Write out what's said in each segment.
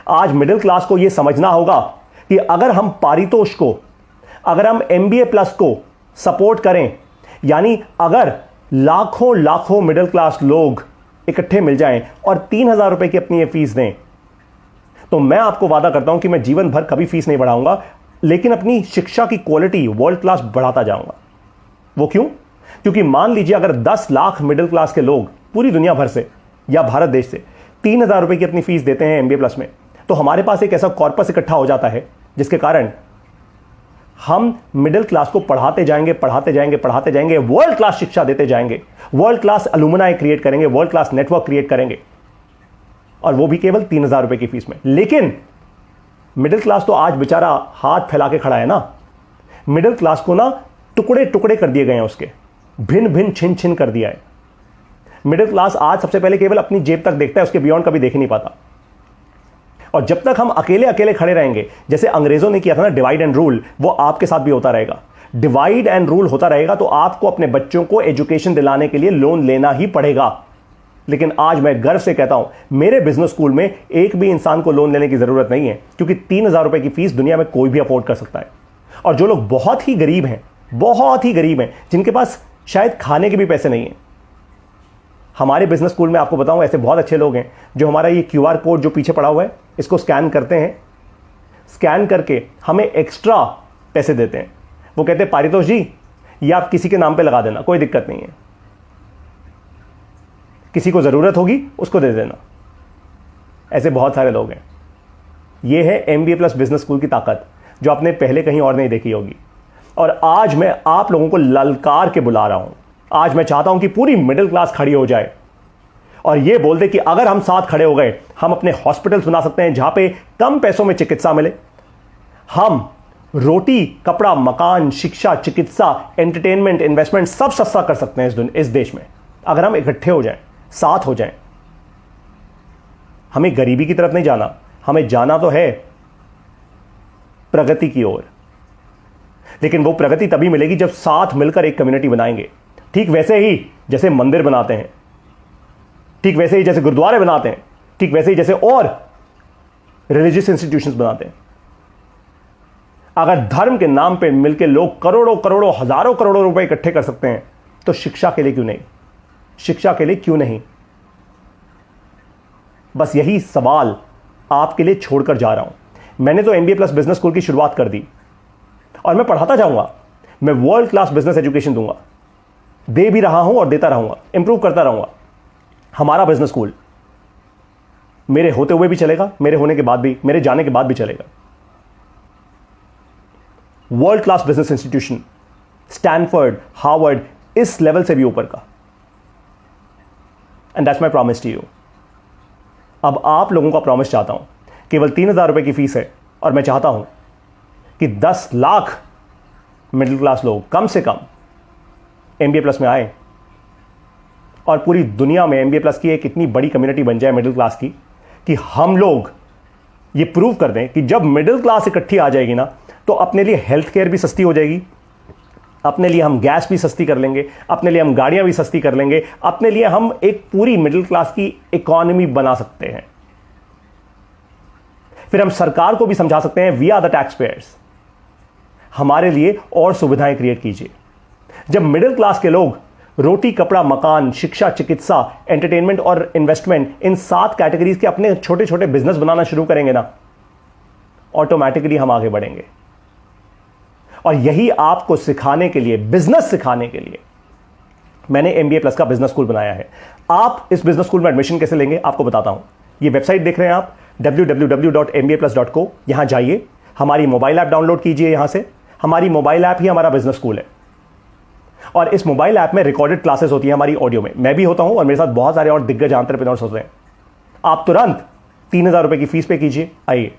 आज middle class को यह समझना होगा कि अगर हम पारितोष को, अगर हम MBA प्लस को सपोर्ट करें, यानी अगर लाखों लाखों मिडिल क्लास लोग इकट्ठे मिल जाएं और 3,000 रुपए की अपनी ये फीस दें, तो मैं आपको वादा करता हूं कि मैं जीवन भर कभी फीस नहीं बढ़ाऊंगा, लेकिन अपनी शिक्षा की क्वालिटी वर्ल्ड क्लास बढ़ाता जाऊंगा। वो क्यों? क्योंकि मान लीजिए अगर 10 लाख मिडिल क्लास के लोग पूरी दुनिया भर से या भारत देश से 3,000 रुपए की अपनी फीस देते हैं MBA प्लस में, तो हमारे पास एक ऐसा कॉर्पस इकट्ठा हो जाता है जिसके कारण हम मिडिल क्लास को पढ़ाते जाएंगे, वर्ल्ड क्लास शिक्षा देते जाएंगे, वर्ल्ड क्लास अलुमनाई क्रिएट करेंगे, वर्ल्ड क्लास नेटवर्क क्रिएट करेंगे, और वो भी केवल 3,000 रुपए की फीस में। लेकिन मिडिल क्लास तो आज बेचारा हाथ फैला के खड़ा है ना। मिडिल क्लास को ना टुकड़े टुकड़े कर दिए गए हैं, उसके भिन्न भिन्न छिन छिन कर दिया है। मिडिल क्लास आज सबसे पहले केवल अपनी जेब तक देखता है, उसके बियॉन्ड कभी देख ही नहीं पाता। और जब तक हम अकेले अकेले खड़े रहेंगे, जैसे अंग्रेजों ने किया था ना डिवाइड एंड रूल, वो आपके साथ भी होता रहेगा। डिवाइड एंड रूल होता रहेगा तो आपको अपने बच्चों को एजुकेशन दिलाने के लिए लोन लेना ही पड़ेगा। लेकिन आज मैं गर्व से कहता हूं, मेरे बिजनेस स्कूल में एक भी इंसान को लोन लेने की जरूरत नहीं है, क्योंकि 3,000 रुपए की फीस दुनिया में कोई भी अफोर्ड कर सकता है। और जो लोग बहुत ही गरीब हैं, जिनके पास शायद खाने के भी पैसे नहीं है, हमारे बिजनेस स्कूल में आपको बताऊं ऐसे बहुत अच्छे लोग हैं जो हमारा ये QR कोड जो पीछे पड़ा हुआ है, इसको स्कैन करते हैं, स्कैन करके हमें एक्स्ट्रा पैसे देते हैं। वो कहते हैं पारितोष जी, ये आप किसी के नाम पे लगा देना, कोई दिक्कत नहीं है, किसी को जरूरत होगी उसको दे देना। ऐसे बहुत सारे लोग हैं। ये है MBA प्लस बिजनेस स्कूल की ताकत, जो आपने पहले कहीं और नहीं देखी होगी। और आज मैं आप लोगों को ललकार के बुला रहा हूं। आज मैं चाहता हूं कि पूरी मिडिल क्लास खड़ी हो जाए और ये बोल दे कि अगर हम साथ खड़े हो गए, हम अपने हॉस्पिटल्स बना सकते हैं जहां पे कम पैसों में चिकित्सा मिले। हम रोटी, कपड़ा, मकान, शिक्षा, चिकित्सा, एंटरटेनमेंट, इन्वेस्टमेंट सब सस्ता कर सकते हैं इस देश में, अगर हम इकट्ठे हो जाएं, साथ हो जाएं। हमें गरीबी की तरफ नहीं जाना, हमें जाना तो है प्रगति की ओर। लेकिन वो प्रगति तभी मिलेगी जब साथ मिलकर एक कम्युनिटी बनाएंगे। ठीक वैसे ही जैसे मंदिर बनाते हैं, ठीक वैसे ही जैसे गुरुद्वारे बनाते हैं, ठीक वैसे ही जैसे और रिलीजियस इंस्टीट्यूशंस बनाते हैं। अगर धर्म के नाम पे मिलकर लोग करोड़ों करोड़ों, हजारों करोड़ों रुपए इकट्ठे कर सकते हैं, तो शिक्षा के लिए क्यों नहीं? शिक्षा के लिए क्यों नहीं? बस यही सवाल आपके लिए छोड़कर जा रहा हूं। मैंने तो MBA प्लस बिजनेस स्कूल की शुरुआत कर दी और मैं पढ़ाता जाऊंगा। मैं वर्ल्ड क्लास बिजनेस एजुकेशन दूंगा, दे भी रहा हूं और देता रहूंगा, इंप्रूव करता रहूंगा। हमारा बिजनेस स्कूल मेरे होते हुए भी चलेगा, मेरे होने के बाद भी, मेरे जाने के बाद भी चलेगा। World class business institution, Stanford, Harvard, इस लेवल से भी ऊपर का। And that's my promise to you. अब आप लोगों का प्रॉमिस चाहता हूं। केवल 3,000 रुपए की फीस है और मैं चाहता हूं कि 10 लाख मिडिल क्लास लोग कम से कम MBA प्लस में आए और पूरी दुनिया में MBA प्लस की एक इतनी बड़ी कम्युनिटी बन जाए मिडिल क्लास की, कि हम लोग ये प्रूव कर दें कि जब मिडिल क्लास इकट्ठी आ जाएगी ना, तो अपने लिए हेल्थ केयर भी सस्ती हो जाएगी, अपने लिए हम गैस भी सस्ती कर लेंगे, अपने लिए हम गाड़ियां भी सस्ती कर लेंगे, अपने लिए हम एक पूरी मिडिल क्लास की इकोनॉमी बना सकते हैं। फिर हम सरकार को भी समझा सकते हैं, we are the taxpayers, हमारे लिए और सुविधाएं क्रिएट कीजिए। जब मिडिल क्लास के लोग रोटी, कपड़ा, मकान, शिक्षा, चिकित्सा, एंटरटेनमेंट और इन्वेस्टमेंट, इन 7 कैटेगरीज के अपने छोटे छोटे बिजनेस बनाना शुरू करेंगे ना, ऑटोमेटिकली हम आगे बढ़ेंगे। और यही आपको सिखाने के लिए, बिजनेस सिखाने के लिए मैंने MBA प्लस का बिजनेस स्कूल बनाया है। आप इस बिजनेस स्कूल में एडमिशन कैसे लेंगे आपको बताता हूं। ये वेबसाइट देख रहे हैं आप, www.mbaplus.co। यहां जाइए, हमारी मोबाइल ऐप डाउनलोड कीजिए। यहां से हमारी मोबाइल ऐप ही हमारा बिजनेस स्कूल है और इस मोबाइल ऐप में रिकॉर्डेड क्लासेस होती है हमारी ऑडियो में। मैं भी होता हूं और मेरे साथ बहुत सारे और दिग्गज एंटरप्रेन्योर्स होते हैं। आप तुरंत 3,000 रुपए की फीस पे कीजिए, आइए,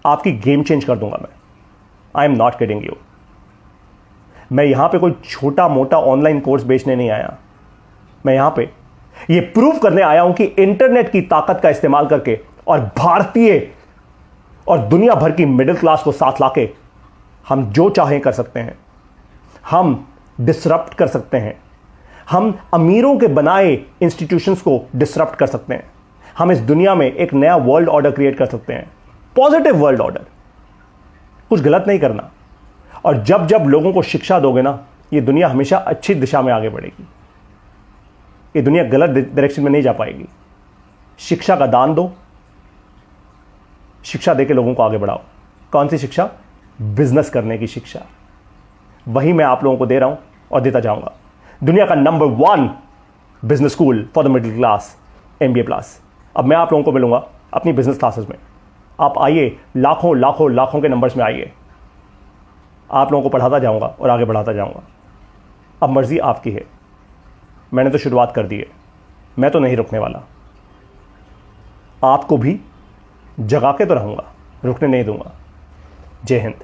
आपकी गेम चेंज कर दूंगा मैं। I am not kidding you. मैं यहां पे कोई छोटा मोटा ऑनलाइन कोर्स बेचने नहीं आया। मैं यहां पे ये प्रूव करने आया हूं कि इंटरनेट की ताकत का इस्तेमाल करके और भारतीय और दुनिया भर की मिडिल क्लास को साथ लाके हम जो चाहें कर सकते हैं। हम डिसरप्ट कर सकते हैं। हम अमीरों के बनाए इंस्टीट्यूशंस को डिसरप्ट कर सकते हैं। हम इस दुनिया में एक नया वर्ल्ड ऑर्डर क्रिएट कर सकते हैं, पॉजिटिव वर्ल्ड ऑर्डर। कुछ गलत नहीं करना, और जब जब लोगों को शिक्षा दोगे ना, ये दुनिया हमेशा अच्छी दिशा में आगे बढ़ेगी। ये दुनिया गलत डायरेक्शन में नहीं जा पाएगी। शिक्षा का दान दो, शिक्षा देके लोगों को आगे बढ़ाओ। कौन सी शिक्षा? बिजनेस करने की शिक्षा। वही मैं आप लोगों को दे रहा हूं और देता जाऊंगा। दुनिया का number 1 business school for the middle class, MBA plus. अब मैं आप लोगों को मिलूंगा अपनी बिजनेस क्लासेस में। आप आइए, लाखों लाखों लाखों के नंबर्स में आइए। आप लोगों को पढ़ाता जाऊंगा और आगे बढ़ाता जाऊंगा। अब मर्जी आपकी है। मैंने तो शुरुआत कर दी है, मैं तो नहीं रुकने वाला। आपको भी जगा के तो रहूंगा, रुकने नहीं दूंगा। जय हिंद।